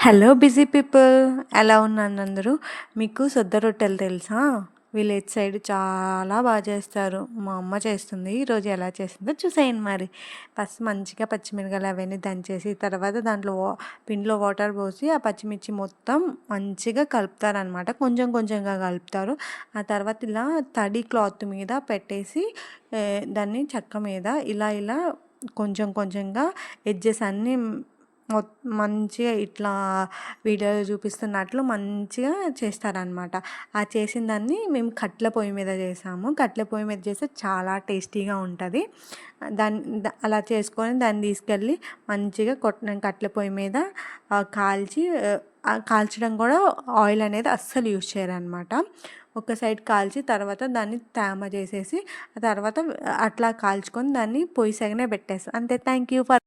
Hello busy people, ఎలా ఉన్నారు అందరూ? మీకు సొద్ద రొట్టెలు తెలుసా? విలేజ్ సైడ్ చాలా బాగా చేస్తారు. మా అమ్మ చేస్తుంది. ఈరోజు ఎలా చేసిందో చూసేయండి మరి. ఫస్ట్ మంచిగా పచ్చిమిరపకాయలు అవన్నీ దంచేసి తర్వాత దాంట్లో పిండిలో వాటర్ పోసి ఆ పచ్చిమిర్చి మొత్తం మంచిగా కలుపుతారనమాట. కొంచెం కొంచెంగా కలుపుతారు. ఆ తర్వాత ఇలా తడి క్లాత్ మీద పెట్టేసి దాన్ని చెక్క మీద ఇలా ఇలా కొంచెం కొంచెంగా ఎడ్జెస్ అన్నీ మంచిగా ఇట్లా వీడియోలో చూపిస్తున్నట్లు మంచిగా చేస్తారనమాట. ఆ చేసిన దాన్ని మేము కట్టెల పొయ్యి మీద చేసాము. కట్టెల పొయ్యి మీద చేస్తే చాలా టేస్టీగా ఉంటుంది. అలా చేసుకొని దాన్ని తీసుకెళ్ళి మంచిగా కట్టెల పొయ్యి మీద కాల్చి, కాల్చడం కూడా ఆయిల్ అనేది అస్సలు యూజ్ చేయరనమాట. ఒక సైడ్ కాల్చి తర్వాత దాన్ని తేమ చేసేసి ఆ తర్వాత అట్లా కాల్చుకొని దాన్ని పొయ్యి సగనే పెట్టేస్తాం. అంతే. Thank you for